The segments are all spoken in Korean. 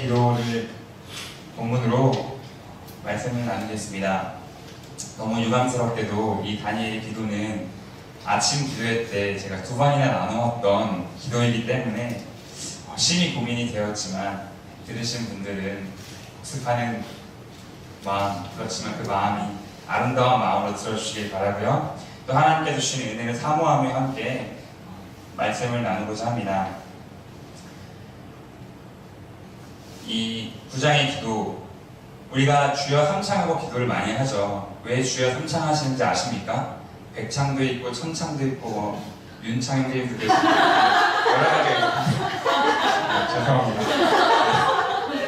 기도를 본문으로 말씀을 나누겠습니다. 너무 유감스럽게도 이 다니엘의 기도는 아침 기도회 때 제가 2번이나 나누었던 기도이기 때문에 심히 고민이 되었지만 들으신 분들은 복습하는 마음, 그렇지만 그 마음이 아름다운 마음으로 들어주시길 바라고요. 또 하나님께서 주신 은혜를 사모하며 함께 말씀을 나누고자 합니다. 이 9장의 기도, 우리가 주여 삼창하고 기도를 많이 하죠. 왜 주여 삼창하시는지 아십니까? 백창도 있고 천창도 있고 윤창도 계시고 여러 가지 죄송합니다.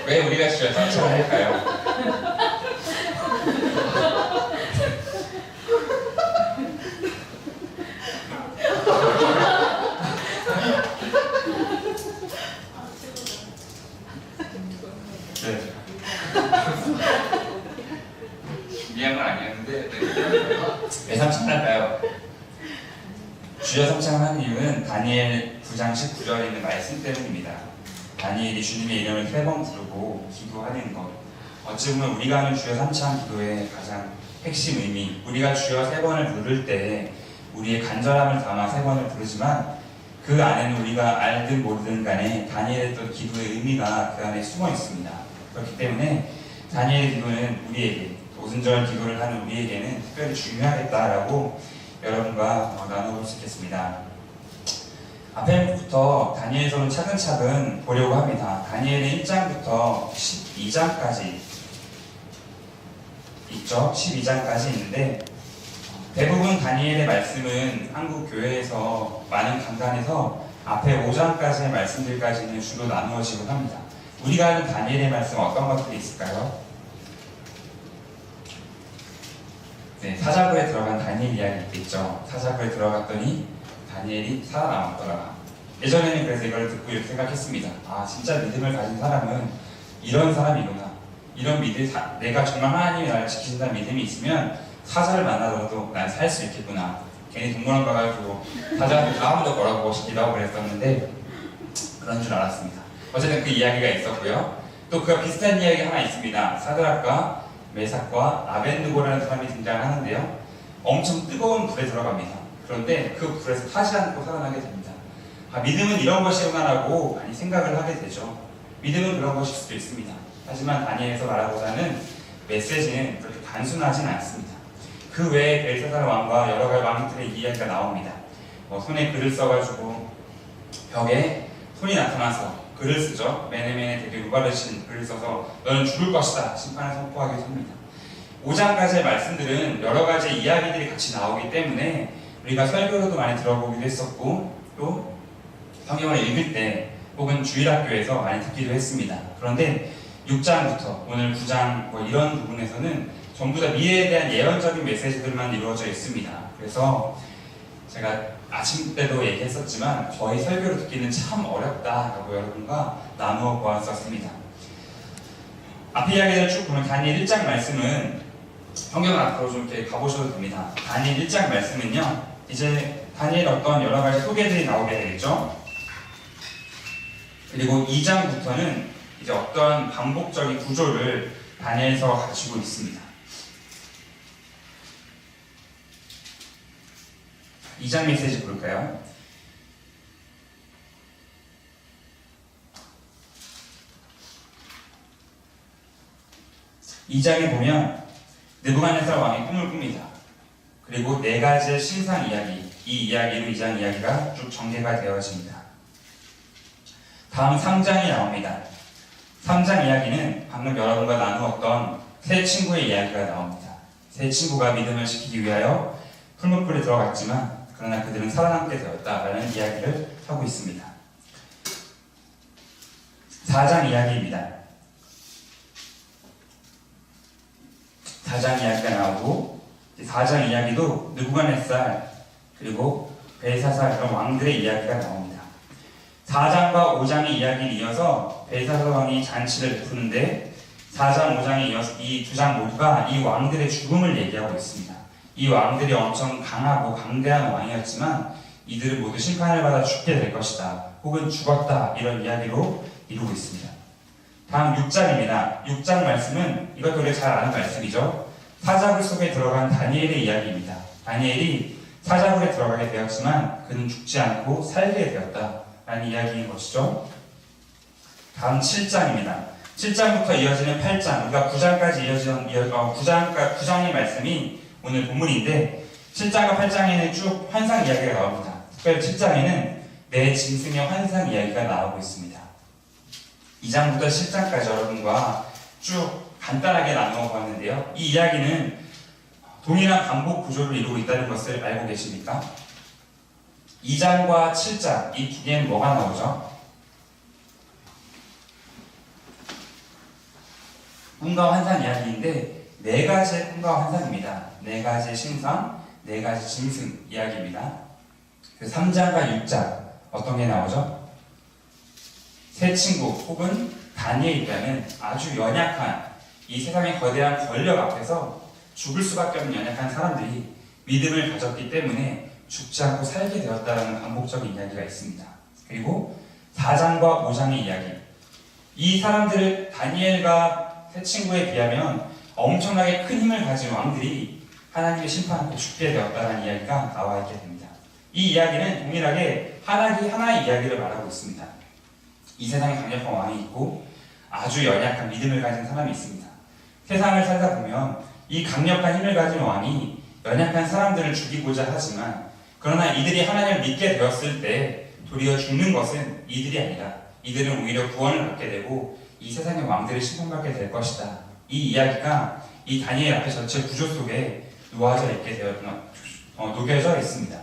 왜 우리가 주여 삼창을 할까요? 네. 미안한 건 아니었는데 왜 삼창할까요? 주여 삼창하는 이유는 다니엘 9장 19절에 있는 말씀 때문입니다. 다니엘이 주님의 이름을 3번 부르고 기도하는 것, 어찌 보면 우리가 하는 주여 삼창 기도의 가장 핵심 의미, 우리가 주여 3번을 부를 때 우리의 간절함을 담아 3번을 부르지만 그 안에는 우리가 알든 모르든 간에 다니엘의 또 기도의 의미가 그 안에 숨어 있습니다. 그렇기 때문에 다니엘의 기도는 우리에게, 오순절 기도를 하는 우리에게는 특별히 중요하겠다라고 여러분과 나눠볼 수 있겠습니다. 앞에부터 다니엘서는 차근차근 보려고 합니다. 다니엘의 1장부터 12장까지 있죠. 12장까지 있는데 대부분 다니엘의 말씀은 한국 교회에서 많은 강단에서 앞에 5장까지의 말씀들까지는 주로 나누어지곤 합니다. 우리가 하는 다니엘의 말씀 어떤 것들이 있을까요? 네, 사자굴에 들어간 다니엘 이야기 있죠. 사자굴에 들어갔더니 다니엘이 살아남았더라. 예전에는 그래서 이걸 듣고 이렇게 생각했습니다. 아, 진짜 믿음을 가진 사람은 이런 사람이구나. 이런 믿음, 내가 정말 하나님이 나를 지키신다는 믿음이 있으면 사자를 만나더라도 난 살 수 있겠구나. 괜히 동물원 가가지고 사자한테 아무도 걸어보고 싶기도 하고 그랬었는데 그런 줄 알았습니다. 어쨌든 그 이야기가 있었고요. 또 그와 비슷한 이야기 하나 있습니다. 사드락과 메삭과 아벤느고라는 사람이 등장하는데요. 엄청 뜨거운 불에 들어갑니다. 그런데 그 불에서 타지 않고 살아나게 됩니다. 아, 믿음은 이런 것이구나라고 많이 생각을 하게 되죠. 믿음은 그런 것일 수도 있습니다. 하지만 다니엘에서 말하고자 하는 메시지는 그렇게 단순하진 않습니다. 그 외에 벨사살 왕과 여러 가지 왕들의 이야기가 나옵니다. 손에 글을 써가지고 벽에 손이 나타나서 글을 쓰죠. 메네메네 데뷔 우바르신 글을 써서 너는 죽을 것이다 심판을 선포하게 합니다. 5장까지의 말씀들은 여러 가지 이야기들이 같이 나오기 때문에 우리가 설교로도 많이 들어보기도 했었고 또 성경을 읽을 때 혹은 주일학교에서 많이 듣기도 했습니다. 그런데 6장부터 오늘 9장 이런 부분에서는 전부 다 미래에 대한 예언적인 메시지들만 이루어져 있습니다. 그래서 제가 아침 때도 얘기했었지만 저희 설교를 듣기는 참 어렵다라고 여러분과 나누어 보았었습니다. 앞에 이야기를 쭉 보면 다니엘 1장 말씀은 성경을 앞으로 좀 이렇게 가보셔도 됩니다. 다니엘 1장 말씀은요, 이제 다니엘 어떤 여러 가지 소개들이 나오게 되겠죠. 그리고 2장부터는 이제 어떤 반복적인 구조를 다니엘서가 갖추고 있습니다. 2장 메시지 볼까요? 이 장에 보면 느부갓네살 왕이 꿈을 꿉니다. 그리고 4가지의 신상 이야기, 이 이야기로 2장 이야기가 쭉 전개가 되어집니다. 다음 3장이 나옵니다. 3장 이야기는 방금 여러분과 나누었던 세 친구의 이야기가 나옵니다. 세 친구가 믿음을 지키기 위하여 풀무불에 들어갔지만 그러나 그들은 살아남게 되었다라는 이야기를 하고 있습니다. 4장 이야기입니다. 4장 이야기가 나오고 4장 이야기도 느부갓네살 그리고 벨사살 그런 왕들의 이야기가 나옵니다. 4장과 5장의 이야기를 이어서 벨사살 왕이 잔치를 베푸는데 4장, 5장에 이어서 이 2장 모두가 이 왕들의 죽음을 얘기하고 있습니다. 이 왕들이 엄청 강하고 강대한 왕이었지만 이들은 모두 심판을 받아 죽게 될 것이다. 혹은 죽었다. 이런 이야기로 이루고 있습니다. 다음 6장입니다. 6장 말씀은 이것도 우리가 잘 아는 말씀이죠. 사자굴 속에 들어간 다니엘의 이야기입니다. 다니엘이 사자굴에 들어가게 되었지만 그는 죽지 않고 살게 되었다라는 이야기인 것이죠. 다음 7장입니다. 7장부터 이어지는 8장, 우리가 9장까지 이어지는 9장의 말씀이 오늘 본문인데 7장과 8장에는 쭉 환상 이야기가 나옵니다. 특별히 7장에는 내 짐승의 환상 이야기가 나오고 있습니다. 2장부터 10장까지 여러분과 쭉 간단하게 나누어 보았는데요. 이 이야기는 동일한 반복 구조를 이루고 있다는 것을 알고 계십니까? 2장과 7장 이 두 개는 뭐가 나오죠? 꿈과 환상 이야기인데 네 가지의 꿈과 환상입니다. 네 가지의 신상, 네 가지 짐승 이야기입니다. 그 3장과 6장 어떤 게 나오죠? 새 친구 혹은 다니엘이라는 아주 연약한 이 세상의 거대한 권력 앞에서 죽을 수밖에 없는 연약한 사람들이 믿음을 가졌기 때문에 죽지 않고 살게 되었다는 반복적인 이야기가 있습니다. 그리고 4장과 5장의 이야기. 이 사람들을 다니엘과 새 친구에 비하면 엄청나게 큰 힘을 가진 왕들이 하나님의 심판 앞에 죽게 되었다는 이야기가 나와 있게 됩니다. 이 이야기는 동일하게 하나의 이야기를 말하고 있습니다. 이 세상에 강력한 왕이 있고 아주 연약한 믿음을 가진 사람이 있습니다. 세상을 살다 보면 이 강력한 힘을 가진 왕이 연약한 사람들을 죽이고자 하지만 그러나 이들이 하나님을 믿게 되었을 때 도리어 죽는 것은 이들이 아니라 이들은 오히려 구원을 받게 되고 이 세상의 왕들을 심판받게 될 것이다. 이 이야기가 이 다니엘 앞에 전체 구조 속에 놓아져 있게 녹여져 있습니다.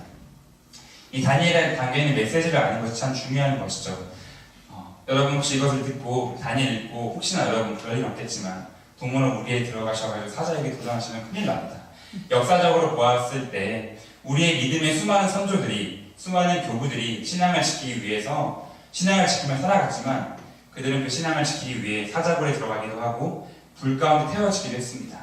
이 다니엘의 단계에는 메시지를 아는 것이 참 중요한 것이죠. 여러분 혹시 이것을 듣고 다니엘 읽고 혹시나 여러분 그럴 일 없겠지만 동물원 우리에 들어가셔가지고 사자에게 도전하시면 큰일 납니다. 역사적으로 보았을 때 우리의 믿음의 수많은 선조들이 수많은 교부들이 신앙을 지키기 위해서 신앙을 지키며 살아갔지만 그들은 그 신앙을 지키기 위해 사자굴에 들어가기도 하고 불 가운데 태워지기도 했습니다.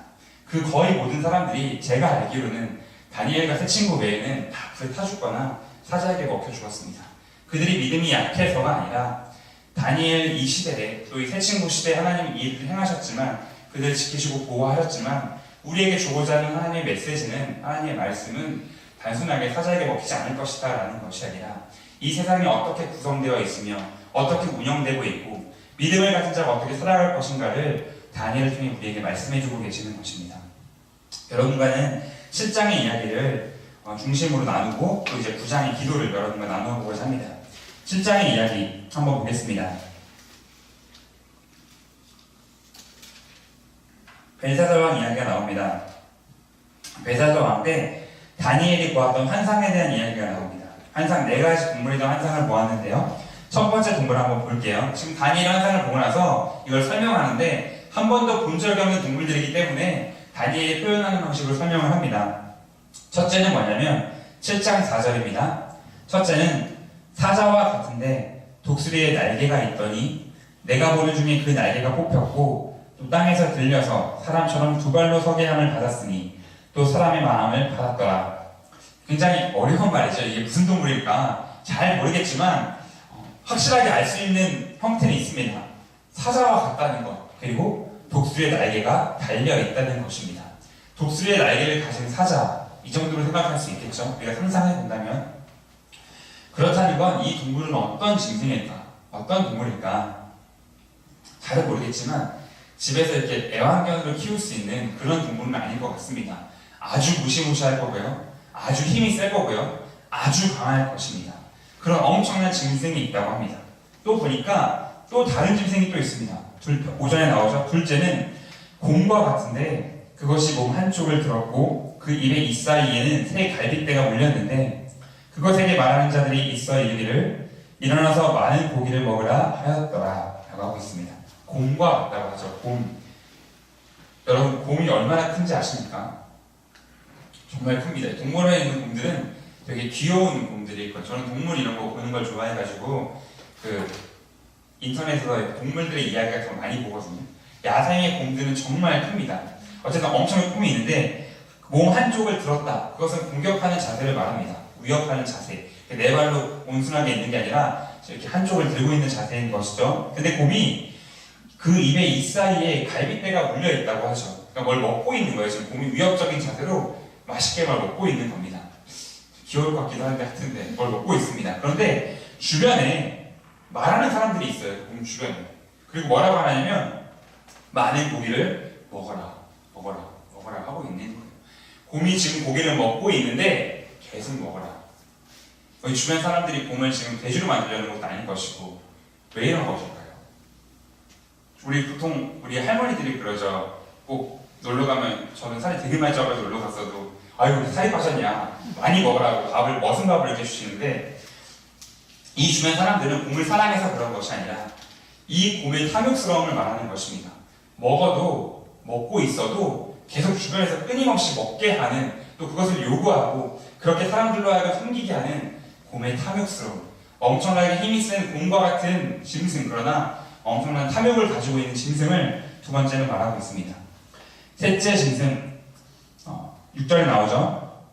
그 거의 모든 사람들이 제가 알기로는 다니엘과 새 친구 외에는 다 불에 타 죽거나 사자에게 먹혀 죽었습니다. 그들이 믿음이 약해서가 아니라 다니엘 이 시대에 또 이 새 친구 시대에 하나님이 이 일을 행하셨지만 그들을 지키시고 보호하셨지만 우리에게 주고자 하는 하나님의 메시지는 하나님의 말씀은 단순하게 사자에게 먹히지 않을 것이다 라는 것이 아니라 이 세상이 어떻게 구성되어 있으며 어떻게 운영되고 있고 믿음을 가진 자가 어떻게 살아갈 것인가를 다니엘을 통해 우리에게 말씀해주고 계시는 것입니다. 여러분과는 7장의 이야기를 중심으로 나누고 또 이제 9장의 기도를 여러분과 나누어 보고자 합니다. 7장의 이야기 한번 보겠습니다. 벨사살 왕 이야기가 나옵니다. 벨사살 왕 때 다니엘이 보았던 환상에 대한 이야기가 나옵니다. 환상 4가지 동물이던 환상을 보았는데요. 첫 번째 동물 한번 볼게요. 지금 다니엘 환상을 보고 나서 이걸 설명하는데 한 번도 본 적이 없는 동물들이기 때문에 다니엘이 표현하는 방식으로 설명을 합니다. 첫째는 뭐냐면 7장 4절입니다. 첫째는 사자와 같은데 독수리의 날개가 있더니 내가 보는 중에 그 날개가 뽑혔고 또 땅에서 들려서 사람처럼 두 발로 서게 함을 받았으니 또 사람의 마음을 받았더라. 굉장히 어려운 말이죠. 이게 무슨 동물일까 잘 모르겠지만 확실하게 알 수 있는 형태는 있습니다. 사자와 같다는 것, 그리고 독수리의 날개가 달려있다는 것입니다. 독수리의 날개를 가진 사자, 이 정도로 생각할 수 있겠죠. 우리가 상상해 본다면. 그렇다는 건 이 동물은 어떤 짐승일까? 어떤 동물일까? 잘은 모르겠지만 집에서 이렇게 애완견으로 키울 수 있는 그런 동물은 아닌 것 같습니다. 아주 무시무시할 거고요. 아주 힘이 셀 거고요. 아주 강할 것입니다. 그런 엄청난 짐승이 있다고 합니다. 또 보니까 또 다른 짐승이 또 있습니다. 오전에 나오죠. 둘째는 곰과 같은데 그것이 몸 한쪽을 들었고 그 입의 이 사이에는 새 갈빗대가 물렸는데 그것에게 말하는 자들이 있어 이르기를 일어나서 많은 고기를 먹으라 하였더라 라고 하고 있습니다. 곰과 같다고 하죠. 곰. 여러분 곰이 얼마나 큰지 아십니까? 정말 큽니다. 동물원에 있는 곰들은 되게 귀여운 곰들이 있고 저는 동물 이런 거 보는 걸 좋아해가지고 인터넷에서 동물들의 이야기 같은 거 많이 보거든요. 야생의 곰들은 정말 큽니다. 어쨌든 엄청난 폼이 있는데 몸 한쪽을 들었다. 그것은 공격하는 자세를 말합니다. 위협하는 자세. 네 발로 온순하게 있는 게 아니라 이렇게 한쪽을 들고 있는 자세인 것이죠. 근데 곰이 그 입의 이 사이에 갈빗대가 물려 있다고 하죠. 그러니까 뭘 먹고 있는 거예요. 지금 곰이 위협적인 자세로 맛있게 뭘 먹고 있는 겁니다. 귀여울 것 같기도 한데 하여튼데 뭘 먹고 있습니다. 그런데 주변에 말하는 사람들이 있어요. 곰 주변에. 그리고 뭐라고 하냐면 많은 고기를 먹어라 먹어라 먹어라 하고 있는 거예요. 곰이 지금 고기를 먹고 있는데 계속 먹어라. 거의 주변 사람들이 곰을 지금 돼지로 만들려는 것도 아닐 것이고 왜 이런 것일까요? 우리 할머니들이 그러죠. 꼭 놀러 가면 저는 살이 되게 많이 쪄가지고 놀러 갔어도 아유 살이 빠졌냐 많이 먹으라고 밥을 머슴 밥을 이렇게 주시는데 이 주변 사람들은 곰을 사랑해서 그런 것이 아니라 이 곰의 탐욕스러움을 말하는 것입니다. 먹고 있어도 계속 주변에서 끊임없이 먹게 하는 또 그것을 요구하고 그렇게 사람들로 하여금 섬기게 하는 곰의 탐욕스러움. 엄청나게 힘이 센 곰과 같은 짐승 그러나 엄청난 탐욕을 가지고 있는 짐승을 두 번째는 말하고 있습니다. 셋째 짐승 6절에 나오죠.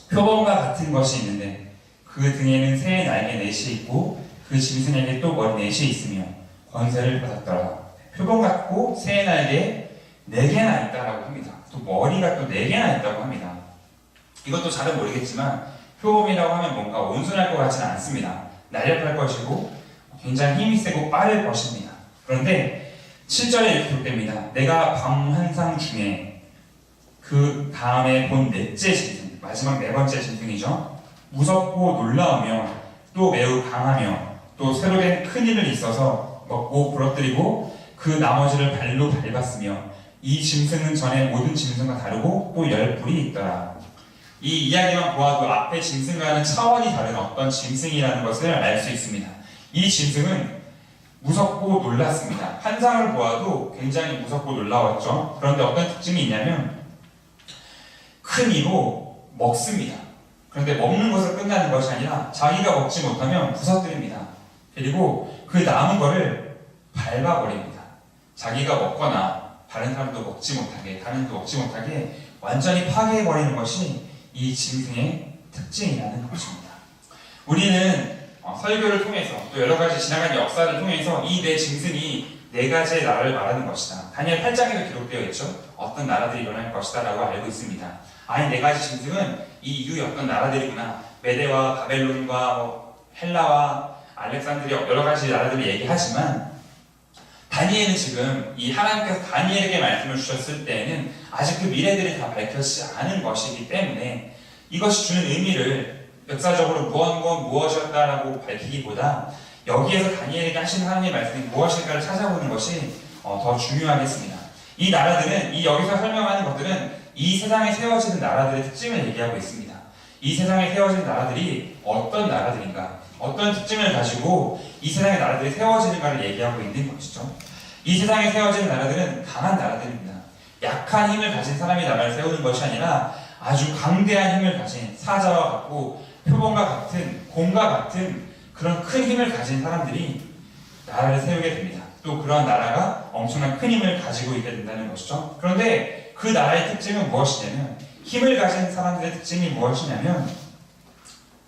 표범과 같은 것이 있는데 그 등에는 새의 날개 넷이 있고 그 짐승에게 또 머리 넷이 있으며 권세를 받았더라. 표범 같고 새의 날개 4개나 있다라고 합니다. 또 머리가 또 4개나 있다고 합니다. 이것도 잘은 모르겠지만 표범이라고 하면 뭔가 온순할 것 같지는 않습니다. 날렵할 것이고 굉장히 힘이 세고 빠를 것입니다. 그런데 7절에 이렇게 기록됩니다. 내가 밤 환상 중에 그 다음에 본 넷째 짐승, 마지막 4번째 짐승이죠. 무섭고 놀라우며 또 매우 강하며 또 새로 된 큰 힘을 있어서 먹고 부러뜨리고 그 나머지를 발로 밟았으며 이 짐승은 전에 모든 짐승과 다르고 또 10뿔이 있더라. 이 이야기만 보아도 앞에 짐승과는 차원이 다른 어떤 짐승이라는 것을 알 수 있습니다. 이 짐승은 무섭고 놀랐습니다. 환상을 보아도 굉장히 무섭고 놀라웠죠. 그런데 어떤 특징이 있냐면 큰 이로 먹습니다. 그런데 먹는 것을 끝나는 것이 아니라 자기가 먹지 못하면 부서뜨립니다. 그리고 그 남은 거를 밟아버립니다. 자기가 먹거나 다른 사람도 먹지 못하게, 다른 사람도 먹지 못하게 완전히 파괴해버리는 것이 이 짐승의 특징이라는 것입니다. 우리는 설교를 통해서 또 여러 가지 지나간 역사를 통해서 이 네 짐승이 4가지의 나라를 말하는 것이다. 다니엘 8장에도 기록되어 있죠. 어떤 나라들이 일어날 것이다 라고 알고 있습니다. 아니 4가지 짐승은 이 이후의 어떤 나라들이구나. 메대와 바벨론과 헬라와 알렉산드리아 여러 가지 나라들을 얘기하지만 다니엘은 지금 이 하나님께서 다니엘에게 말씀을 주셨을 때에는 아직 그 미래들이 다 밝혀지지 않은 것이기 때문에 이것이 주는 의미를 역사적으로 무엇이었다라고 밝히기보다 여기에서 다니엘에게 하신 하나님의 말씀이 무엇일까를 찾아보는 것이 더 중요하겠습니다. 이 나라들은 여기서 설명하는 것들은 이 세상에 세워지는 나라들의 특징을 얘기하고 있습니다. 이 세상에 세워진 나라들이 어떤 나라들인가, 어떤 특징을 가지고 이 세상의 나라들이 세워지는가를 얘기하고 있는 것이죠. 이 세상에 세워지는 나라들은 강한 나라들입니다. 약한 힘을 가진 사람이 나라를 세우는 것이 아니라 아주 강대한 힘을 가진 사자와 같고 표범과 같은 곰과 같은 그런 큰 힘을 가진 사람들이 나라를 세우게 됩니다. 또 그런 나라가 엄청난 큰 힘을 가지고 있게 된다는 것이죠. 그런데 그 나라의 특징은 무엇이냐면 힘을 가진 사람들의 특징이 무엇이냐면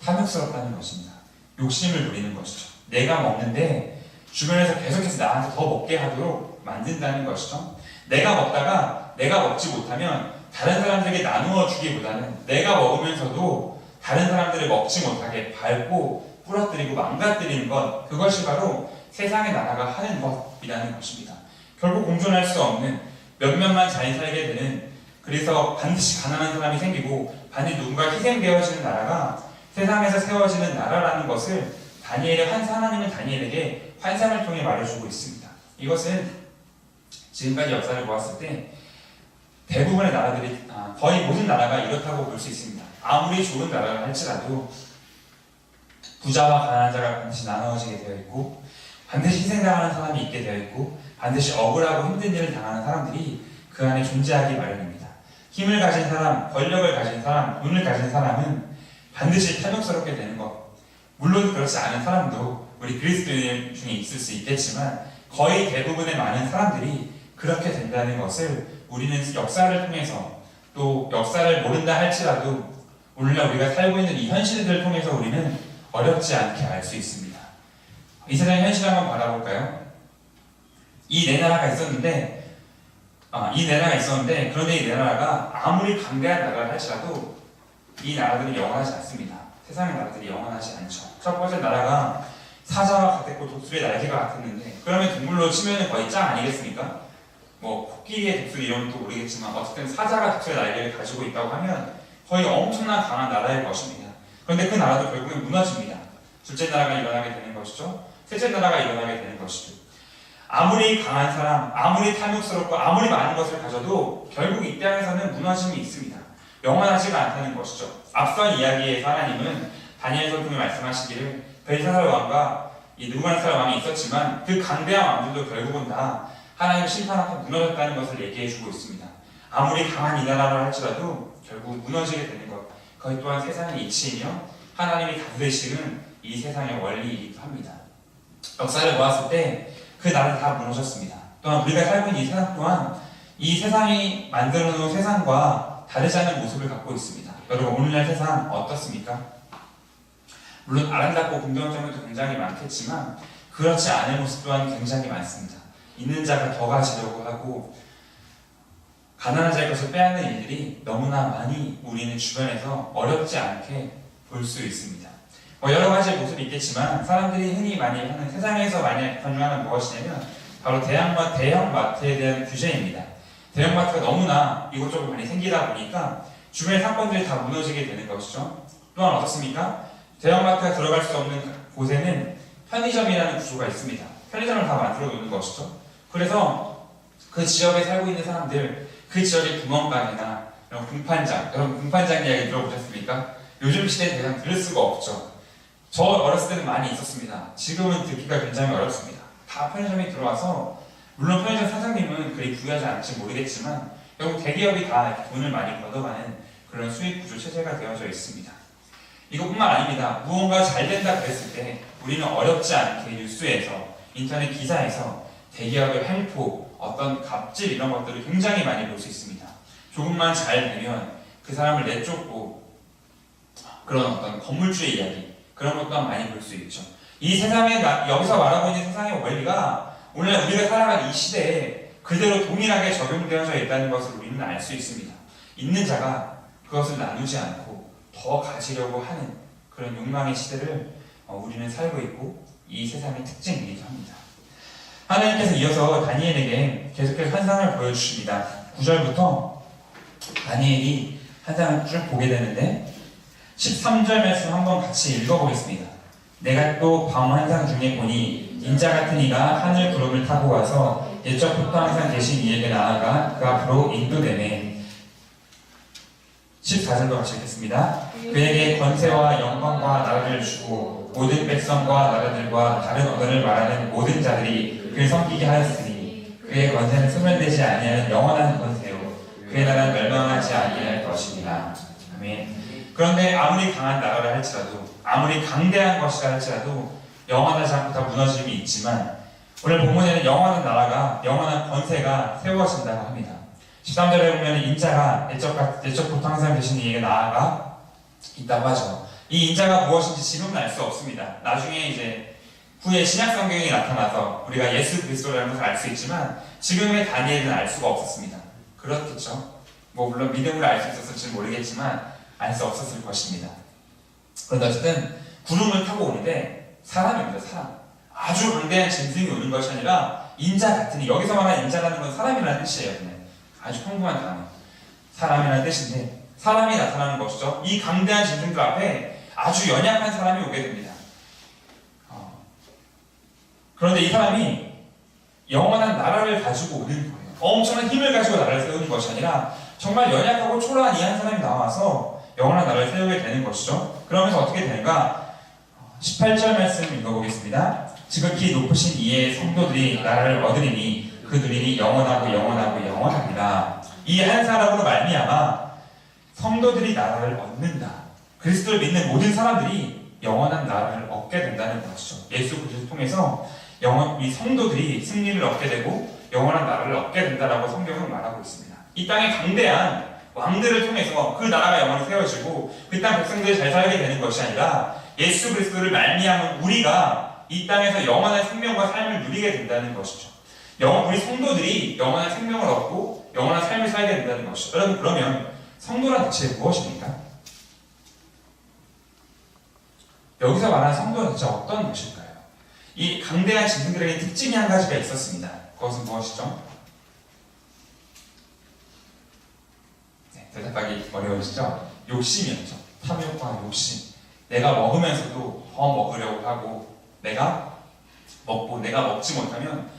탐욕스럽다는 것입니다. 욕심을 부리는 것이죠. 내가 먹는데 주변에서 계속해서 나한테 더 먹게 하도록 만든다는 것이죠. 내가 먹다가 내가 먹지 못하면 다른 사람들에게 나누어 주기보다는 내가 먹으면서도 다른 사람들을 먹지 못하게 밟고 부러뜨리고 망가뜨리는 것, 그것이 바로 세상의 나라가 하는 것이라는 것입니다. 결국 공존할 수 없는 몇몇만 잘 살게 되는, 그래서 반드시 가난한 사람이 생기고 반드시 누군가 희생되어지는 나라가 세상에서 세워지는 나라라는 것을 하나님은 다니엘에게 환상을 통해 말해주고 있습니다. 이것은 지금까지 역사를 보았을 때 대부분의 나라들이, 거의 모든 나라가 이렇다고 볼 수 있습니다. 아무리 좋은 나라를 할지라도 부자와 가난한 자가 반드시 나누어지게 되어 있고 반드시 희생당하는 사람이 있게 되어 있고 반드시 억울하고 힘든 일을 당하는 사람들이 그 안에 존재하기 마련입니다. 힘을 가진 사람, 권력을 가진 사람, 돈을 가진 사람은 반드시 탐욕스럽게 되는 것. 물론 그렇지 않은 사람도 우리 그리스도인 중에 있을 수 있겠지만 거의 대부분의 많은 사람들이 그렇게 된다는 것을 우리는 역사를 통해서, 또 역사를 모른다 할지라도 오늘날 우리가 살고 있는 이 현실들을 통해서 우리는 어렵지 않게 알 수 있습니다. 이 세상의 현실 한번 바라볼까요? 이 네 나라가 있었는데 그런데 이 네 나라가 아무리 강대한 나라를 할지라도 이 나라들은 영원하지 않습니다. 세상의 나라들이 영원하지 않죠. 첫 번째 나라가 사자와 같았고 독수리의 날개가 같았는데, 그러면 동물로 치면 거의 짱 아니겠습니까? 뭐 코끼리의 독수리 이런 것도 모르겠지만 어쨌든 사자가 독수리의 날개를 가지고 있다고 하면 거의 엄청난 강한 나라일 것입니다. 그런데 그 나라도 결국엔 무너집니다. 둘째 나라가 일어나게 되는 것이죠. 셋째 나라가 일어나게 되는 것이죠. 아무리 강한 사람, 아무리 탐욕스럽고 아무리 많은 것을 가져도 결국 이 땅에서는 무너짐이 있습니다. 영원하지가 않다는 것이죠. 앞선 이야기에서 하나님은 다니엘서 통해 말씀하시기를 벨사살 왕과 이 느부갓네살 왕이 있었지만 그 강대한 왕들도 결국은 다 하나님의 심판 앞에 무너졌다는 것을 얘기해주고 있습니다. 아무리 강한 이 나라를 할지라도 결국 무너지게 되는 것, 그것 또한 세상의 이치이며 하나님이 다스리시는 이 세상의 원리이기도 합니다. 역사를 보았을 때 그 나라는 다 무너졌습니다. 또한 우리가 살고 있는 이 세상 또한 이 세상이 만들어 놓은 세상과 다르지 않은 모습을 갖고 있습니다. 여러분, 오늘날 세상 어떻습니까? 물론 아름답고 긍정적인 굉장히 많겠지만 그렇지 않은 모습 또한 굉장히 많습니다. 있는 자가 더 가지려고 하고 가난한 자의 것을 빼앗는 일들이 너무나 많이 우리는 주변에서 어렵지 않게 볼 수 있습니다. 여러 가지 모습이 있겠지만 사람들이 흔히 많이 하는, 세상에서 많이 변경하는 무엇이냐면 바로 대형마트에 대한 규제입니다. 대형마트가 너무나 이곳저곳 많이 생기다 보니까 주변의 상권들이 다 무너지게 되는 것이죠. 또한 어떻습니까? 대형마트가 들어갈 수 없는 곳에는 편의점이라는 구조가 있습니다. 편의점을 다 만들어 놓는 것이죠. 그래서 그 지역에 살고 있는 사람들, 그 지역의 구멍가게나 공판장, 여러분 공판장 이야기 들어보셨습니까? 요즘 시대에 대상 들을 수가 없죠. 저 어렸을 때는 많이 있었습니다. 지금은 듣기가 굉장히 어렵습니다. 다 편의점이 들어와서, 물론 편의점 사장님은 그리 부유하지 않을지 모르겠지만 결국 대기업이 다 돈을 많이 걷어가는 그런 수익 구조 체제가 되어져 있습니다. 이것뿐만 아닙니다. 무언가 잘 된다 그랬을 때 우리는 어렵지 않게 뉴스에서, 인터넷 기사에서 대기업의 횡포, 어떤 갑질 이런 것들을 굉장히 많이 볼 수 있습니다. 조금만 잘 되면 그 사람을 내쫓고 그런 어떤 건물주의 이야기, 그런 것 또한 많이 볼 수 있죠. 이 세상에, 여기서 말하고 있는 세상의 원리가 오늘 우리가 살아가는 이 시대에 그대로 동일하게 적용되어져 있다는 것을 우리는 알 수 있습니다. 있는 자가 그것을 나누지 않고 더 가지려고 하는 그런 욕망의 시대를 우리는 살고 있고 이 세상의 특징이기도 합니다. 하나님께서 이어서 다니엘에게 계속해서 환상을 보여주십니다. 9절부터 다니엘이 환상을 쭉 보게 되는데 13절 말씀 한번 같이 읽어보겠습니다. 내가 또 밤 환상 중에 보니 인자 같은 이가 하늘 구름을 타고 와서 옛적부터 항상 계신 이에게 나아가 그 앞으로 인도되네. 14절도 같이 읽겠습니다. 그에게 권세와 영광과 나라를 주고 모든 백성과 나라들과 다른 언어를 말하는 모든 자들이 그를 섬기게 하였으니 그의 권세는 소멸되지 아니하는 영원한 권세요 그의 나라는 멸망하지 아니할 것입니다. 아멘. 그런데 아무리 강한 나라를 할지라도, 아무리 강대한 것이라 할지라도 영원하지 않고 다 무너짐이 있지만 오늘 본문에는 영원한 나라가, 영원한 권세가 세워진다고 합니다. 13절에 보면 인자가 옛적부터 항상 계신 이에게 나아가 있다고 하죠. 이 인자가 무엇인지 지금은 알 수 없습니다. 나중에 이제 후에 신약 성경이 나타나서 우리가 예수 그리스도라는 것을 알 수 있지만 지금의 다니엘은 알 수가 없었습니다. 그렇겠죠. 물론 믿음으로 알 수 있었을지 모르겠지만 알 수 없었을 것입니다. 그런데 어쨌든 구름을 타고 오는데 사람입니다. 사람. 아주 강대한 짐승이 오는 것이 아니라 인자 같으니, 여기서 말하는 인자라는 건 사람이라는 뜻이에요. 그냥. 아주 평범한 단어. 사람이라는 뜻인데 사람이 나타나는 것이죠. 이 강대한 짐승들 앞에 아주 연약한 사람이 오게 됩니다. 그런데 이 사람이 영원한 나라를 가지고 오는 거예요. 엄청난 힘을 가지고 나라를 세우는 것이 아니라 정말 연약하고 초라한 이 한 사람이 나와서 영원한 나라를 세우게 되는 것이죠. 그러면서 어떻게 되는가? 18절 말씀 읽어보겠습니다. 지극히 높으신 이의 성도들이 나라를 얻으리니 그들이 영원하고 영원하고 영원합니다. 이 한 사람으로 말미암아 성도들이 나라를 얻는다. 그리스도를 믿는 모든 사람들이 영원한 나라를 얻게 된다는 것이죠. 예수 그리스도를 통해서 이 성도들이 승리를 얻게 되고 영원한 나라를 얻게 된다라고 성경은 말하고 있습니다. 이 땅의 강대한 왕들을 통해서 그 나라가 영원히 세워지고 그 땅 백성들이 잘 살게 되는 것이 아니라 예수 그리스도를 말미암은 우리가 이 땅에서 영원한 생명과 삶을 누리게 된다는 것이죠. 우리 성도들이 영원한 생명을 얻고 영원한 삶을 살게 된다는 것이죠. 여러분, 그러면 성도란 대체 무엇입니까? 여기서 말하는 성도는 대체 어떤 것일까요? 이 강대한 짐승들에게 특징이 한 가지가 있었습니다. 그것은 무엇이죠? 네, 대답하기 어려우시죠? 욕심이었죠. 탐욕과 욕심. 내가 먹으면서도 더 먹으려고 하고, 내가 먹고 내가 먹지 못하면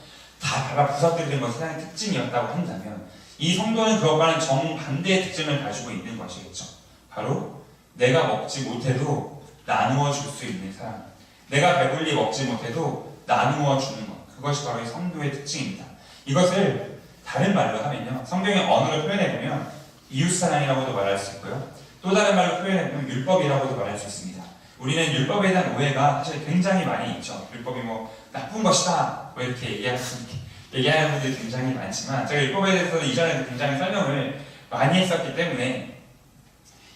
다 밟아 부서뜨리는 것이 세상의 특징이었다고 한다면, 이 성도는 그것과는 정반대의 특징을 가지고 있는 것이겠죠. 바로 내가 먹지 못해도 나누어 줄 수 있는 사람, 내가 배불리 먹지 못해도 나누어 주는 것, 그것이 바로 이 성도의 특징입니다. 이것을 다른 말로 하면요, 성경의 언어로 표현해보면 이웃사랑이라고도 말할 수 있고요, 또 다른 말로 표현해보면 율법이라고도 말할 수 있습니다. 우리는 율법에 대한 오해가 사실 굉장히 많이 있죠. 율법이 뭐 나쁜 것이다 뭐 이렇게 얘기하는 분들이 굉장히 많지만, 제가 율법에 대해서는 이전에 굉장히 설명을 많이 했었기 때문에,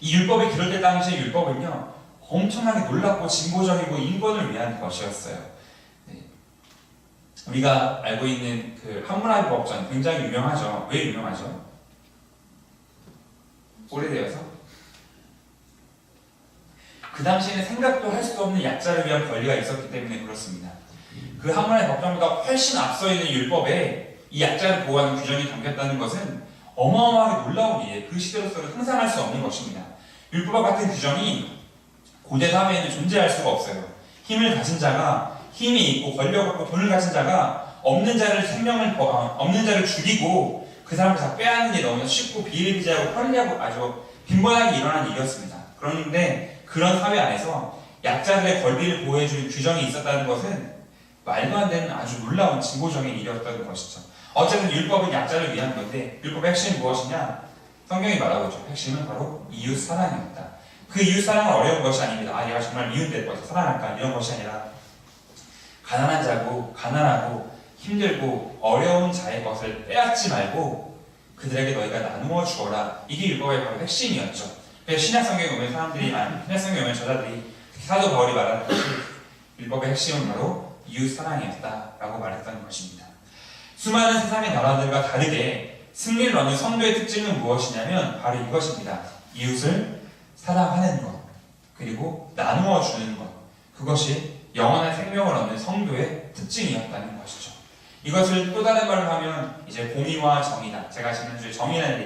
이 율법이 그럴 때 당시의 율법은요 엄청나게 놀랍고 진보적이고 인권을 위한 것이었어요. 네. 우리가 알고 있는 그 함무라비 법전 굉장히 유명하죠. 왜 유명하죠? 오래되어서? 그 당시에는 생각도 할 수 없는 약자를 위한 권리가 있었기 때문에 그렇습니다. 그 함무라비 법전보다 훨씬 앞서 있는 율법에 이 약자를 보호하는 규정이 담겼다는 것은 어마어마하게 놀라운 일이에요. 그 시대로서는 상상할 수 없는 것입니다. 율법과 같은 규정이 고대 사회에는 존재할 수가 없어요. 힘을 가진 자가, 힘이 있고 권력을 갖고 돈을 가진 자가 없는 자를 죽이고 그 사람을 다 빼앗는 일이 너무나 쉽고 비일비재하고 편리하고 아주 빈번하게 일어난 일이었습니다. 그런데 그런 사회 안에서 약자들의 권리를 보호해주는 규정이 있었다는 것은 말도 안 되는 아주 놀라운 진보적인 일이었다는 것이죠. 어쨌든 율법은 약자를 위한 건데, 율법의 핵심이 무엇이냐? 성경이 말하고 있죠. 핵심은 바로 이웃 사랑이었다. 그 이웃 사랑은 어려운 것이 아닙니다. 얘가 정말 미운데 어떻게 사랑할까? 이런 것이 아니라, 가난한 자고 가난하고 힘들고 어려운 자의 것을 빼앗지 말고 그들에게 너희가 나누어 주어라. 이게 율법의 바로 핵심이었죠. 그래서 신약성경에 오면 신약성경에 오면 저자들이, 사도 바울이 말하는 것이 율법의 핵심은 바로 이웃 사랑이었다라고 말했던 것입니다. 수많은 세상의 나라들과 다르게 승리를 얻는 성도의 특징은 무엇이냐면 바로 이것입니다. 이웃을 사랑하는 것, 그리고 나누어 주는 것, 그것이 영원한 생명을 얻는 성도의 특징이었다는 것이죠. 이것을 또 다른 말로 하면 이제 공의와 정의다. 제가 지난주에 정의에 대한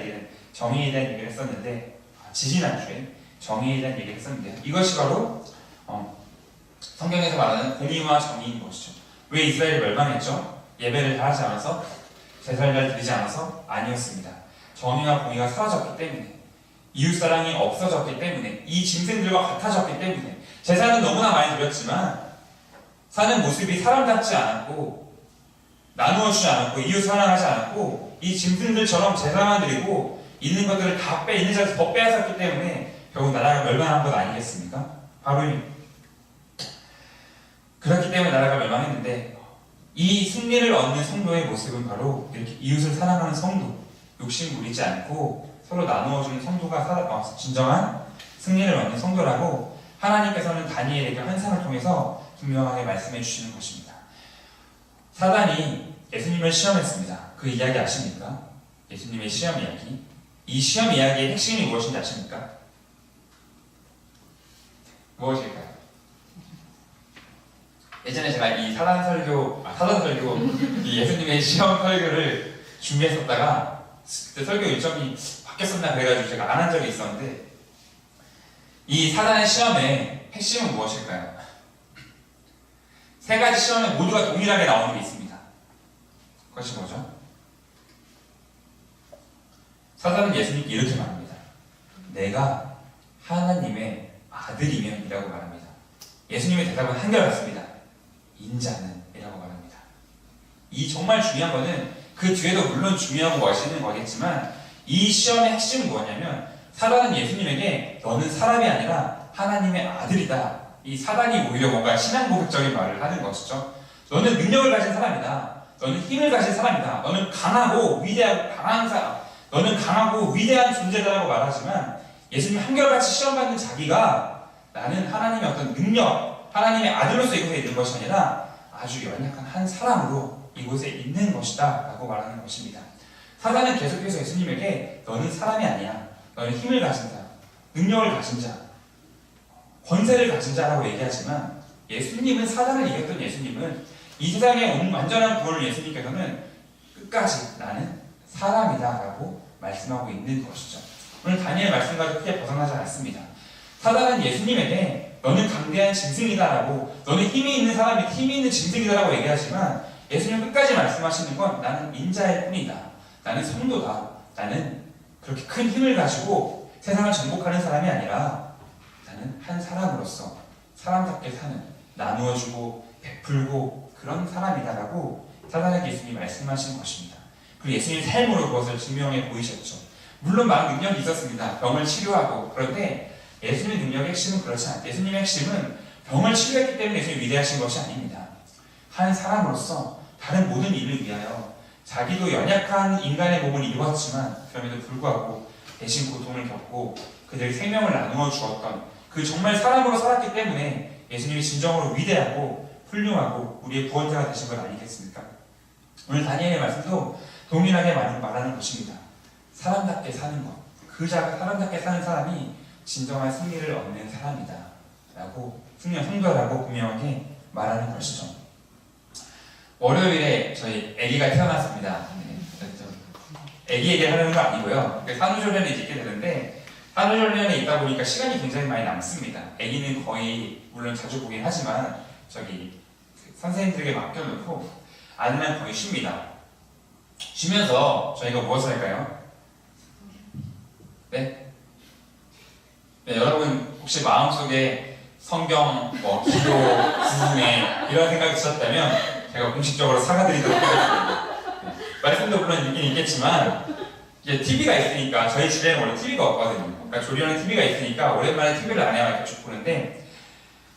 얘기를 했었는데, 지지난주에 정의에 대한 얘기를 했었는데요. 이것이 바로 성경에서 말하는 공의와 정의인 것이죠. 왜 이스라엘이 멸망했죠? 예배를 다 하지 않아서, 제사를 잘 드리지 않아서? 아니었습니다. 정의와 공의가 사라졌기 때문에, 이웃사랑이 없어졌기 때문에, 이 짐승들과 같아졌기 때문에, 제사는 너무나 많이 드렸지만 사는 모습이 사람답지 않았고, 나누어주지 않았고, 이웃 사랑하지 않았고, 이 짐승들처럼 제사만 드리고 있는 것들을 다 있는 자에서 더 빼앗았기 때문에 결국 나라가 멸망한 것 아니겠습니까? 바로 그렇기 때문에 나라가 멸망했는데, 이 승리를 얻는 성도의 모습은 바로 이렇게 이웃을 사랑하는 성도, 욕심 부리지 않고 서로 나누어주는 성도가 진정한 승리를 얻는 성도라고 하나님께서는 다니엘에게 환상을 통해서 분명하게 말씀해 주시는 것입니다. 사단이 예수님을 시험했습니다. 그 이야기 아십니까? 예수님의 시험 이야기. 이 시험 이야기의 핵심이 무엇인지 아십니까? 무엇일까요? 예전에 제가 이 사단 설교, 이 예수님의 시험 설교를 준비했었다가 그때 설교 일정이 바뀌었었나 그래가지고 제가 안 한 적이 있었는데, 이 사단의 시험의 핵심은 무엇일까요? 세 가지 시험에 모두가 동일하게 나오는 게 있습니다. 그것이 뭐죠? 사단은 예수님께 이렇게 말합니다. 내가 하나님의 아들이면 이라고 말합니다. 예수님의 대답은 한결같습니다. 인자는 이라고 말합니다. 이 정말 중요한 거는, 그 뒤에도 물론 중요하고 멋있는 거겠지만, 이 시험의 핵심은 뭐냐면, 사단은 예수님에게 너는 사람이 아니라 하나님의 아들이다. 이 사단이 오히려 뭔가 신앙 고백적인 말을 하는 것이죠. 너는 능력을 가진 사람이다. 너는 힘을 가진 사람이다. 너는 강하고 위대하고 강한 사람. 너는 강하고 위대한 존재다라고 말하지만, 예수님이 한결같이 시험받는 자기가 나는 하나님의 어떤 능력, 하나님의 아들로서 이곳에 있는 것이 아니라 아주 연약한 한 사람으로 이곳에 있는 것이다 라고 말하는 것입니다. 사단은 계속해서 예수님에게 너는 사람이 아니야, 너는 힘을 가진 자, 능력을 가진 자, 권세를 가진 자라고 얘기하지만 예수님은, 사단을 이겼던 예수님은, 이 세상에 온 완전한 구원을 예수님께서는 끝까지 나는 사람이다 라고 말씀하고 있는 것이죠. 오늘 다니엘 말씀과도 크게 벗어나지 않습니다. 사단은 예수님에게 너는 강대한 짐승이다 라고, 너는 힘이 있는 사람이, 힘이 있는 짐승이다 라고 얘기하지만 예수님은 끝까지 말씀하시는 건 나는 인자일 뿐이다, 나는 성도다, 나는 그렇게 큰 힘을 가지고 세상을 정복하는 사람이 아니라 나는 한 사람으로서 사람답게 사는, 나누어주고 베풀고 그런 사람이다 라고 사단에게 예수님이 말씀하신 것입니다. 그리고 예수님의 삶으로 그것을 증명해 보이셨죠. 물론 많은 능력이 있었습니다. 병을 치료하고. 그런데 예수님의 능력의 핵심은 그렇지 않아요. 예수님의 핵심은 병을 치료했기 때문에 예수님이 위대하신 것이 아닙니다. 한 사람으로서 다른 모든 일을 위하여 자기도 연약한 인간의 몸을 입었지만 그럼에도 불구하고 대신 고통을 겪고 그들의 생명을 나누어 주었던 그 정말 사람으로 살았기 때문에 예수님이 진정으로 위대하고 훌륭하고 우리의 구원자가 되신 것 아니겠습니까? 오늘 다니엘의 말씀도 동일하게 말하는 것입니다. 사람답게 사는 것, 사람답게 사는 사람이 진정한 승리를 얻는 사람이다 라고, 승리한 성도라고 분명하게 말하는 것이죠. 월요일에 저희 아기가 태어났습니다. 아기 얘기를 하려는 거 아니고요. 산후조리원에 있게 되는데, 산후조리원에 있다 보니까 시간이 굉장히 많이 남습니다. 아기는 거의, 물론 자주 보긴 하지만 선생님들에게 맡겨놓고 아니면 거의 쉽니다. 쉬면서 저희가 무엇을 할까요? 네? 네, 여러분 혹시 마음속에 성경, 기도, 구음에 이런 생각이 드셨다면 제가 공식적으로 사과드리도록 하겠습니다. 네. 말씀도 물론 있긴 있겠지만 이제 TV가 있으니까, 저희 집에는 원래 TV가 없거든요. 그러니까 조리원에 TV가 있으니까 오랜만에 TV를 아내와 이렇게 쭉 보는데,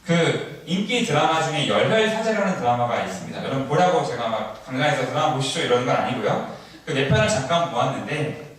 그 인기 드라마 중에 열혈사제라는 드라마가 있습니다. 여러분 보라고 제가 막 강단에서 드라마 보시죠 이러는 건 아니고요. 그 몇 편을 잠깐 보았는데,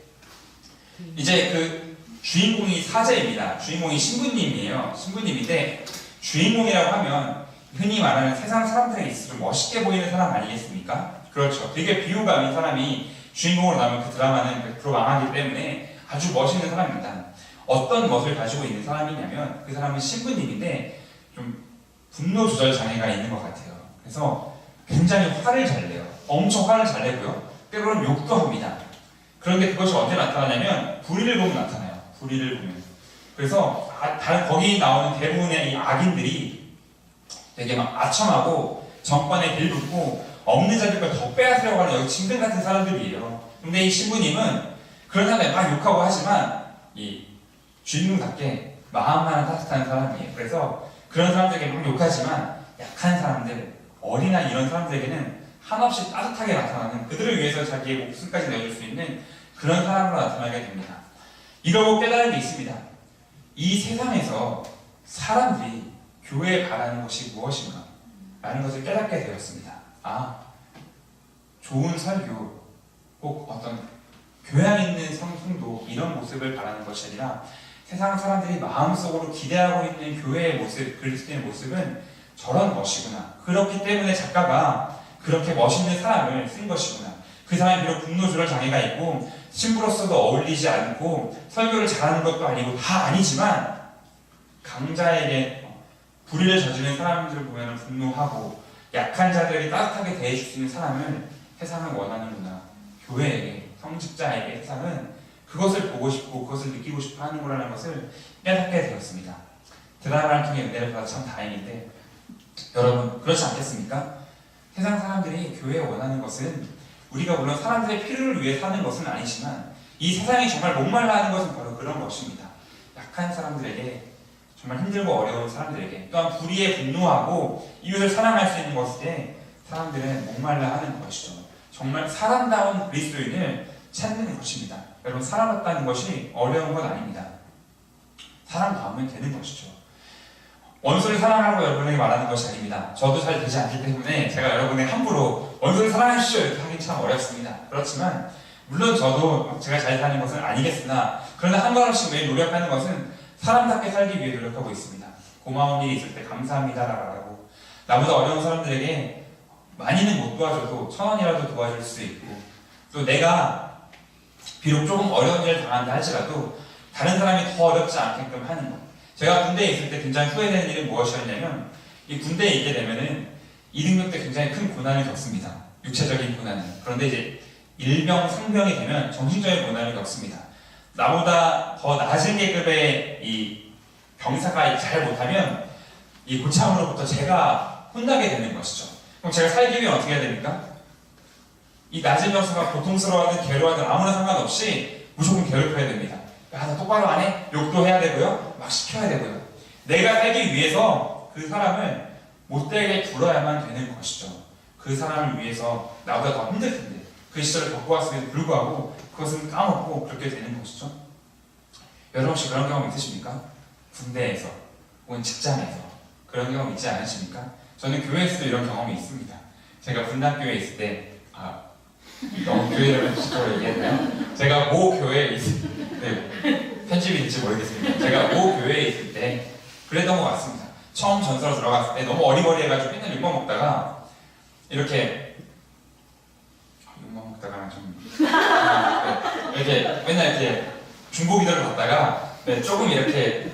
이제 그 주인공이 사제입니다. 주인공이 신부님이에요. 신부님인데, 주인공이라고 하면 흔히 말하는 세상 사람들에게 있어서 멋있게 보이는 사람 아니겠습니까? 그렇죠. 되게 비호감인 사람이 주인공으로 나오면 그 드라마는 100% 망하기 때문에 아주 멋있는 사람입니다. 어떤 멋을 가지고 있는 사람이냐면, 그 사람은 신부님인데 좀 분노 조절 장애가 있는 것 같아요. 그래서 굉장히 화를 잘 내요. 엄청 화를 잘 내고요. 때로는 욕도 합니다. 그런데 그것이 언제 나타나냐면 불의를 보면 나타나요. 불의를 보면. 그래서 거기 나오는 대부분의 이 악인들이 되게 막 아첨하고 정권에 빌붙고 없는 자들 걸 더 빼앗으려고 하는 여기 짐승 같은 사람들이에요. 근데 이 신부님은 그런 사람들 막 욕하고 하지만 이 주인공답게 마음만 따뜻한 사람이에요. 그래서 그런 사람들에게 막 욕하지만 약한 사람들, 어린아이 이런 사람들에게는 한없이 따뜻하게 나타나는, 그들을 위해서 자기의 목숨까지 내줄 수 있는 그런 사람으로 나타나게 됩니다. 이걸 보고 깨달은 게 있습니다. 이 세상에서 사람들이 교회에 바라는 것이 무엇인가? 라는 것을 깨닫게 되었습니다. 좋은 설교, 꼭 어떤 교양 있는 성도, 이런 모습을 바라는 것이 아니라 세상 사람들이 마음속으로 기대하고 있는 교회의 모습, 그리스도의 모습은 저런 것이구나. 그렇기 때문에 작가가 그렇게 멋있는 사람을 쓴 것이구나. 그 사람이 비록 분노 조절 장애가 있고 신부로서도 어울리지 않고 설교를 잘하는 것도 아니고 다 아니지만, 강자에게 불의를 저지르는 사람들을 보면 분노하고 약한 자들에게 따뜻하게 대해줄 수 있는 사람을 세상은 원하는구나. 교회에게, 성직자에게 세상은 그것을 보고 싶고 그것을 느끼고 싶어 하는 거라는 것을 깨닫게 되었습니다. 드라마를 통해 은혜를 받아 참 다행인데, 여러분 그렇지 않겠습니까? 세상 사람들이 교회에 원하는 것은, 우리가 물론 사람들의 필요를 위해 사는 것은 아니지만 이 세상이 정말 목말라 하는 것은 바로 그런 것입니다. 약한 사람들에게, 정말 힘들고 어려운 사람들에게, 또한 불의에 분노하고 이웃을 사랑할 수 있는 것에 사람들은 목말라 하는 것이죠. 정말 사람다운 그리스도인을 찾는 것입니다. 여러분, 사랑받다는 것이 어려운 건 아닙니다. 사랑다우면 되는 것이죠. 원수를 사랑하라고 여러분에게 말하는 것이 아닙니다. 저도 잘 되지 않기 때문에 제가 여러분에게 함부로 원수를 사랑하십시오 이렇게 하기 참 어렵습니다. 그렇지만 물론 저도 제가 잘 사는 것은 아니겠으나, 그러나 한 걸음씩 매일 노력하는 것은 사람답게 살기 위해 노력하고 있습니다. 고마운 일이 있을 때 감사합니다라고 하고, 나보다 어려운 사람들에게 많이는 못 도와줘도 1,000원이라도 도와줄 수 있고, 또 내가 비록 조금 어려운 일을 당한다 할지라도 다른 사람이 더 어렵지 않게끔 하는 것. 제가 군대에 있을 때 굉장히 후회되는 일은 무엇이었냐면, 이 군대에 있게 되면은 이등병 때 굉장히 큰 고난을 겪습니다. 육체적인 고난을. 그런데 이제 일병, 상병이 되면 정신적인 고난을 겪습니다. 나보다 더 낮은 계급의 이 병사가 잘 못하면 이 고참으로부터 제가 혼나게 되는 것이죠. 그럼 제가 살기 위해 어떻게 해야 됩니까? 이 낮은 병사가 고통스러워하든 괴로워하든 아무런 상관없이 무조건 괴롭혀야 됩니다. 야, 나 똑바로 안 해? 욕도 해야 되고요. 막 시켜야 되고요. 내가 살기 위해서 그 사람을 못되게 굴어야만 되는 것이죠. 그 사람을 위해서 나보다 더 힘들 텐데 그 시절을 겪어왔음에도 불구하고 그것은 까먹고 그렇게 되는 것이죠. 여러분 혹시 그런 경험 있으십니까? 군대에서 혹은 직장에서 그런 경험 있지 않으십니까? 저는 교회에서도 이런 경험이 있습니다. 제가 분당교회에 있을 때 너무 교회 이름을 직접 얘기했나요? 제가 모 교회에 있을 때 편집이 될지 모르겠습니다. 제가 모 교회에 있을 때 그랬던 것 같습니다. 처음 전서로 들어갔을 때 너무 어리버리해가지고 맨날 욕만 먹다가 이렇게 욕만 먹다가 좀 이렇게 맨날 이렇게 중보기도를 받다가 조금 이렇게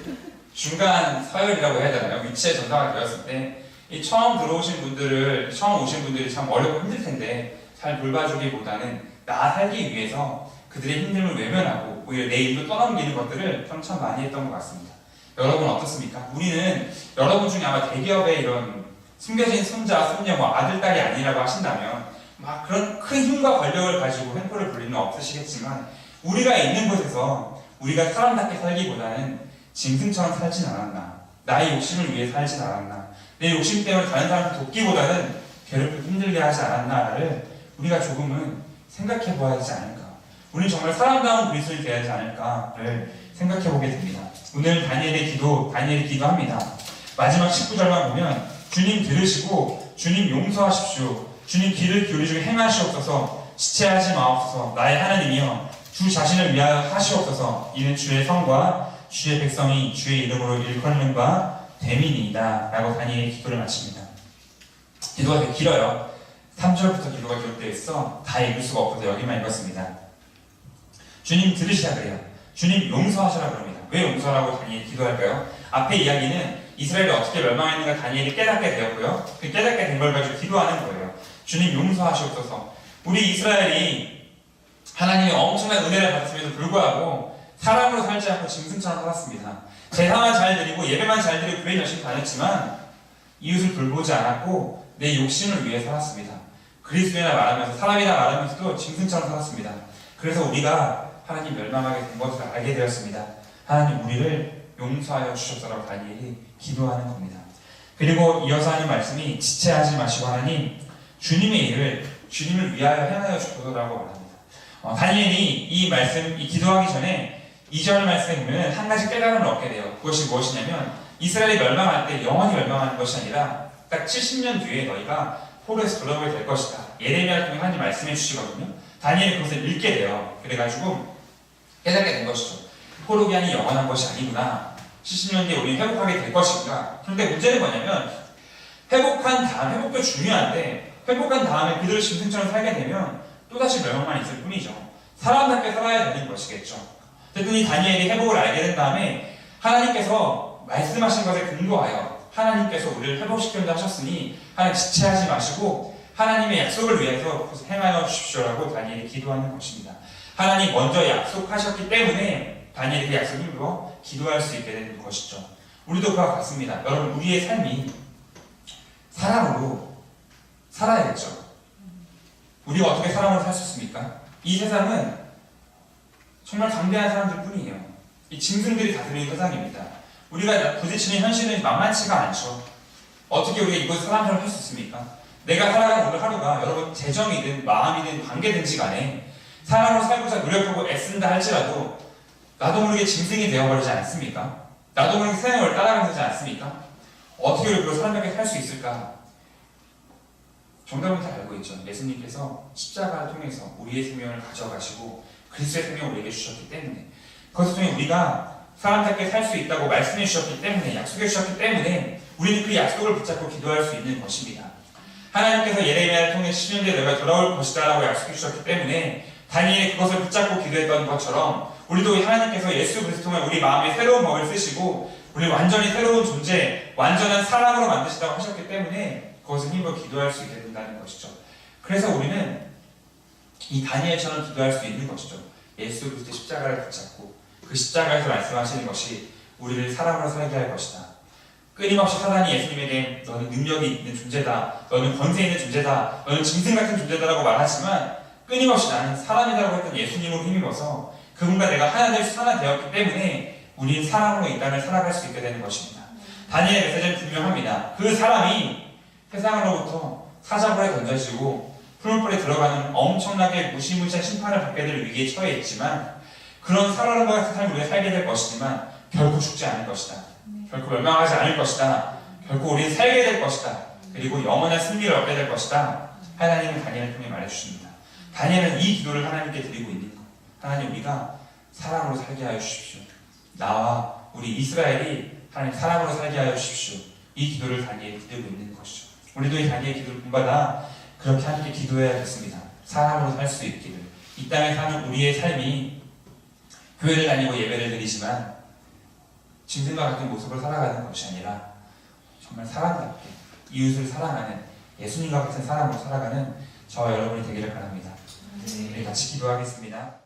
중간 서열이라고 해야 되나요? 위치에 전사가 되었을 때 이 처음 오신 분들이 참 어렵고 힘들 텐데 잘 돌봐주기보다는 나 살기 위해서 그들의 힘듦을 외면하고 오히려 내 일도 떠넘기는 것들을 참 많이 했던 것 같습니다. 여러분 어떻습니까? 우리는 여러분 중에 아마 대기업의 이런 숨겨진 손자, 손녀, 아들, 딸이 아니라고 하신다면 막 그런 큰 힘과 권력을 가지고 횡포를 부리는 없으시겠지만 우리가 있는 곳에서 우리가 사람답게 살기보다는 짐승처럼 살진 않았나, 나의 욕심을 위해 살진 않았나, 내 욕심 때문에 다른 사람을 돕기보다는 괴롭히고 힘들게 하지 않았나를 우리가 조금은 생각해 보아야 하지 않을까. 우리는 정말 사람다운 그리스도인이 되어야 하지 않을까를 생각해 보게 됩니다. 오늘 다니엘이 기도합니다. 마지막 19절만 보면 주님 들으시고 주님 용서하십시오. 주님 귀를 기울이시고 행하시옵소서. 지체하지 마옵소서. 나의 하나님이여 주 자신을 위하여 하시옵소서. 이는 주의 성과 주의 백성이 주의 이름으로 일컫는 바 됨이니이다 라고 다니엘이 기도를 마칩니다. 기도가 되게 길어요. 3절부터 기도가 기록되어 있어 다 읽을 수가 없어서 여기만 읽었습니다. 주님 들으시라 그래요. 주님 용서하시라 그럽니다. 왜 용서라고 다니엘이 기도할까요? 앞에 이야기는 이스라엘이 어떻게 멸망했는가 다니엘이 깨닫게 되었고요. 그 깨닫게 된 걸 가지고 기도하는 거예요. 주님 용서하시옵소서. 우리 이스라엘이 하나님의 엄청난 은혜를 받았음에도 불구하고 사람으로 살지 않고 짐승처럼 살았습니다. 제사만 잘 드리고 예배만 잘 드리고 교회 열심히 다녔지만 이웃을 돌보지 않았고 내 욕심을 위해 살았습니다. 그리스도이나 말하면서 사람이나 말하면서도 짐승처럼 살았습니다. 그래서 우리가 하나님 멸망하게 된 것을 알게 되었습니다. 하나님 우리를 용서하여 주셨다라고 다니엘이 기도하는 겁니다. 그리고 이어서 하는 말씀이 지체하지 마시고 하나님 주님의 일을 주님을 위하여 행하여 주소서라고 말합니다. 다니엘이 이 기도하기 전에 2절 말씀에 보면 한 가지 깨달음을 얻게 돼요. 그것이 무엇이냐면 이스라엘이 멸망할 때 영원히 멸망하는 것이 아니라 딱 70년 뒤에 너희가 포로에서 돌아오게 될 것이다. 예레미야를 통해 하나님 말씀해 주시거든요. 다니엘이 그것을 읽게 돼요. 그래가지고 깨닫게 된 것이죠. 포로 기한이 영원한 것이 아니구나. 70년 뒤에 우리는 회복하게 될 것인가. 그런데 문제는 뭐냐면 회복도 중요한데 회복한 다음에 그들을 짐승처럼 살게 되면 또다시 멸망만 있을 뿐이죠. 사람답게 살아야 되는 것이겠죠. 어쨌든 이 다니엘이 회복을 알게 된 다음에 하나님께서 말씀하신 것에 근거하여 하나님께서 우리를 회복시키려 하셨으니 하나님 지체하지 마시고 하나님의 약속을 위해서 행하여 주십시오라고 다니엘이 기도하는 것입니다. 하나님 먼저 약속하셨기 때문에 다니엘이 그 약속을 힘으로 기도할 수 있게 되는 것이죠. 우리도 그와 같습니다. 여러분 우리의 삶이 사랑으로 살아야겠죠. 우리가 어떻게 사랑으로 살 수 있습니까? 이 세상은 정말 강대한 사람들 뿐이에요. 이 짐승들이 다스리는 세상입니다. 우리가 부딪히는 현실은 만만치가 않죠. 어떻게 우리가 이곳에 사람처럼 할 수 있습니까? 내가 살아가는 오늘 하루가 여러분 재정이든 마음이든 관계든지 간에 사람으로 살고자 노력하고 애쓴다 할지라도 나도 모르게 짐승이 되어버리지 않습니까? 나도 모르게 세상을 따라가게 되지 않습니까? 어떻게 우리가 사람에게 살 수 있을까? 정답은 다 알고 있죠. 예수님께서 십자가를 통해서 우리의 생명을 가져가시고 그리스도의 생명을 우리에게 주셨기 때문에 그것을 통해 우리가 사람답게 살 수 있다고 말씀해 주셨기 때문에 약속해 주셨기 때문에 우리는 그 약속을 붙잡고 기도할 수 있는 것입니다. 하나님께서 예레미야를 통해 70년 뒤에 내가 돌아올 것이다 라고 약속해 주셨기 때문에 다니엘이 그것을 붙잡고 기도했던 것처럼 우리도 하나님께서 예수 그리스도만 우리 마음에 새로운 법을 쓰시고 우리 완전히 새로운 존재, 완전한 사람으로 만드시다고 하셨기 때문에 그것을 힘으로 기도할 수 있게 된다는 것이죠. 그래서 우리는 이 다니엘처럼 기도할 수 있는 것이죠. 예수 그리스도의 십자가를 붙잡고 그 십자가에서 말씀하시는 것이 우리를 사람으로 살게 할 것이다. 끊임없이 사단이 예수님에게 너는 능력이 있는 존재다, 너는 권세 있는 존재다, 너는 짐승 같은 존재다라고 말하지만 끊임없이 나는 사람이라고 했던 예수님으로 힘입어서 그분과 내가 하나 되었기 때문에 우리는 사람으로 이 땅을 살아갈 수 있게 되는 것입니다. 다니엘의 메시지는 분명합니다. 그 사람이 세상으로부터 사자굴에 던져지고 풀물불에 들어가는 엄청나게 무시무시한 심판을 받게 될 위기에 처해 있지만 그런 사람과 같은 삶을 우리가 살게 될 것이지만 결코 죽지 않을 것이다. 결코 멸망하지 않을 것이다. 결코 우리는 살게 될 것이다. 그리고 영원한 승리를 얻게 될 것이다. 하나님은 다니엘을 통해 말해주십니다. 다니엘은 이 기도를 하나님께 드리고 있는 것. 하나님, 우리가 사람으로 살게 하여 주십시오. 나와 우리 이스라엘이 하나님 사람으로 살게 하여 주십시오. 이 기도를 다니엘이 드리고 있는 것이죠. 우리도 이 다니엘 기도를 본받아 그렇게 함께 기도해야겠습니다. 사람으로 살 수 있기를. 이 땅에 사는 우리의 삶이 교회를 다니고 예배를 드리지만 짐승과 같은 모습을 살아가는 것이 아니라 정말 사람답게 이웃을 사랑하는 예수님과 같은 사람으로 살아가는 저와 여러분이 되기를 바랍니다. 우리 같이 기도하겠습니다.